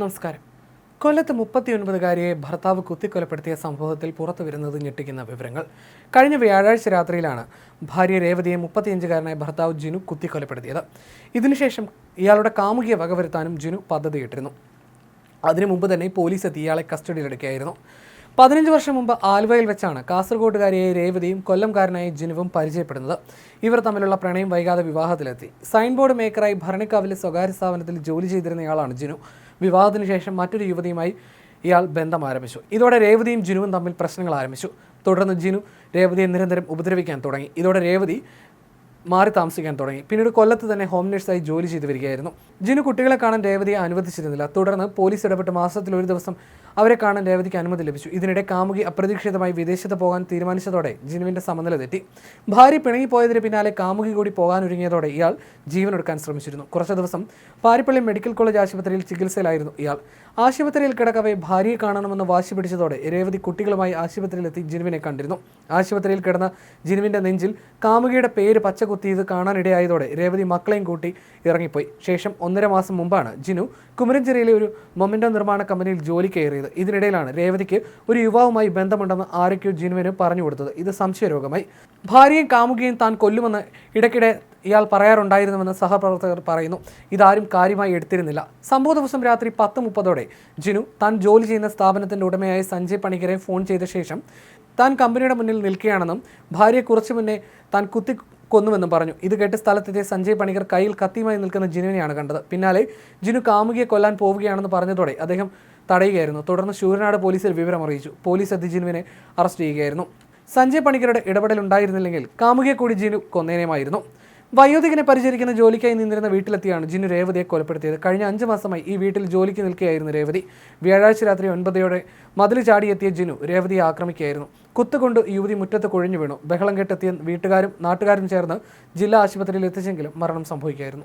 നമസ്കാരം. കൊല്ലത്ത് 39-കാരിയെ ഭർത്താവ് കുത്തിക്കൊലപ്പെടുത്തിയ സംഭവത്തിൽ പുറത്തുവരുന്നത് ഞെട്ടിക്കുന്ന വിവരങ്ങൾ. കഴിഞ്ഞ വ്യാഴാഴ്ച രാത്രിയിലാണ് ഭാര്യ രേവതിയെ 35-കാരനായ ഭർത്താവ് ജിനു കുത്തിക്കൊലപ്പെടുത്തിയത്. ഇതിനുശേഷം ഇയാളുടെ കാമുകിയെ വകവരുത്താനും ജിനു പദ്ധതിയിട്ടിരുന്നു. അതിനു മുമ്പ് തന്നെ പോലീസ് എത്തി ഇയാളെ കസ്റ്റഡിയിലെടുക്കുകയായിരുന്നു. 15 വർഷം മുമ്പ് ആലുവയിൽ വെച്ചാണ് കാസർഗോഡുകാരിയായ രേവതിയും കൊല്ലംകാരനായ ജിനുവും പരിചയപ്പെടുന്നത്. ഇവർ തമ്മിലുള്ള പ്രണയം വൈകാതെ വിവാഹത്തിലെത്തി. സൈൻ ബോർഡ് മേക്കറായി ഭരണിക്കാവിലെ സ്വകാര്യ സ്ഥാപനത്തിൽ ജോലി ചെയ്തിരുന്നയാളാണ് ജിനു. വിവാഹത്തിന് ശേഷം മറ്റൊരു യുവതിയുമായി ഇയാൾ ബന്ധം ആരംഭിച്ചു. ഇതോടെ രേവതിയും ജിനുവും തമ്മിൽ പ്രശ്നങ്ങൾ ആരംഭിച്ചു. തുടർന്ന് ജിനു രേവതിയെ നിരന്തരം ഉപദ്രവിക്കാൻ തുടങ്ങി. ഇതോടെ രേവതി മാറി താമസിക്കാൻ തുടങ്ങി. പിന്നീട് കൊല്ലത്ത് തന്നെ ഹോം നഴ്സായി ജോലി ചെയ്തു വരികയായിരുന്നു. ജിനു കുട്ടികളെ കാണാൻ രേവതിയെ അനുവദിച്ചിരുന്നില്ല. തുടർന്ന് പോലീസ് ഇടപെട്ട് മാസത്തിൽ ഒരു ദിവസം അവരെ കാണാൻ രേവതിക്ക് അനുമതി ലഭിച്ചു. ഇതിനിടെ കാമുകി അപ്രതീക്ഷിതമായി വിദേശത്ത് പോകാൻ തീരുമാനിച്ചതോടെ ജിനുവിന്റെ സമനില തെറ്റി. ഭാര്യ പിണങ്ങിപ്പോയതിന് പിന്നാലെ കാമുകി കൂടി പോകാനൊരുങ്ങിയതോടെ ഇയാൾ ജീവനൊടുക്കാൻ ശ്രമിച്ചിരുന്നു. കുറച്ചു ദിവസം പാരിപ്പള്ളി മെഡിക്കൽ കോളേജ് ആശുപത്രിയിൽ ചികിത്സയിലായിരുന്നു ഇയാൾ. ആശുപത്രിയിൽ കിടക്കവെ ഭാര്യയെ കാണണമെന്ന് വാശി പിടിച്ചതോടെ രേവതി കുട്ടികളുമായി ആശുപത്രിയിലെത്തി ജിനുവിനെ കണ്ടിരുന്നു. ആശുപത്രിയിൽ കിടന്ന ജിനുവിന്റെ നെഞ്ചിൽ കാമുകിയുടെ പേര് പച്ചകുത്തിയത് കാണാനിടയായതോടെ രേവതി മക്കളെയും കൂട്ടി ഇറങ്ങിപ്പോയി. ശേഷം 1.5 മാസം മുമ്പാണ് ജിനു കുമരഞ്ചേരിയിലെ ഒരു മൊമെന്റോ നിർമ്മാണ കമ്പനിയിൽ ജോലി കയറിയത്. ഇതിനിടയിലാണ് രേവതിക്ക് ഒരു യുവാവുമായി ബന്ധമുണ്ടെന്ന് ആരൊക്കെയോ ജിനുവിന് പറഞ്ഞു കൊടുത്തത്. ഇത് സംശയരോഗമായി. ഭാര്യയും കാമുകിയും താൻ കൊല്ലുമെന്ന് ഇടയ്ക്കിടെ ഇയാൾ പറയാറുണ്ടായിരുന്നുവെന്ന് സഹപ്രവർത്തകർ പറയുന്നു. ഇതാരും കാര്യമായി എടുത്തിരുന്നില്ല. സംഭവ ദിവസം രാത്രി 10:30 ജിനു താൻ ജോലി ചെയ്യുന്ന സ്ഥാപനത്തിന്റെ ഉടമയായ സഞ്ജയ് പണിക്കരെ ഫോൺ ചെയ്ത ശേഷം താൻ കമ്പനിയുടെ മുന്നിൽ നിൽക്കുകയാണെന്നും ഭാര്യയെ കുറച്ചു മുന്നേ താൻ കൊന്നുവെന്നും പറഞ്ഞു. ഇത് കേട്ട് സ്ഥലത്തെത്തിയ സഞ്ജയ് പണിക്കർ കയ്യിൽ കത്തിയുമായി നിൽക്കുന്ന ജിനുവിനെയാണ് കണ്ടത്. പിന്നാലെ ജിനു കാമുകിയെ കൊല്ലാൻ പോവുകയാണെന്ന് പറഞ്ഞതോടെ അദ്ദേഹം തടയുകയായിരുന്നു. തുടർന്ന് ശൂരനാട് പോലീസിൽ വിവരം അറിയിച്ചു. പോലീസ് എത്തി ജിനുവിനെ അറസ്റ്റ് ചെയ്യുകയായിരുന്നു. സഞ്ജയ് പണിക്കരുടെ ഇടപെടൽ ഉണ്ടായിരുന്നില്ലെങ്കിൽ കാമുകിയെ കൂടി ജിനു കൊന്നേനമായിരുന്നു. വയോധികനെ പരിചരിക്കുന്ന ജോലിക്കായി നിന്നിരുന്ന വീട്ടിലെത്തിയാണ് ജിനു രേവതിയെ കൊലപ്പെടുത്തിയത്. കഴിഞ്ഞ 5 മാസമായി ഈ വീട്ടിൽ ജോലിക്ക് നിൽക്കുകയായിരുന്നു രേവതി. വ്യാഴാഴ്ച രാത്രി 9 മതിൽ ചാടിയെത്തിയ ജിനു രേവതിയെ ആക്രമിക്കുകയായിരുന്നു. കുത്തുകൊണ്ട് യുവതി മുറ്റത്ത് കുഴഞ്ഞു വീണു. ബഹളം കെട്ടെത്തിയ വീട്ടുകാരും നാട്ടുകാരും ചേർന്ന് ജില്ലാ ആശുപത്രിയിൽ എത്തിച്ചെങ്കിലും മരണം സംഭവിക്കുകയായിരുന്നു.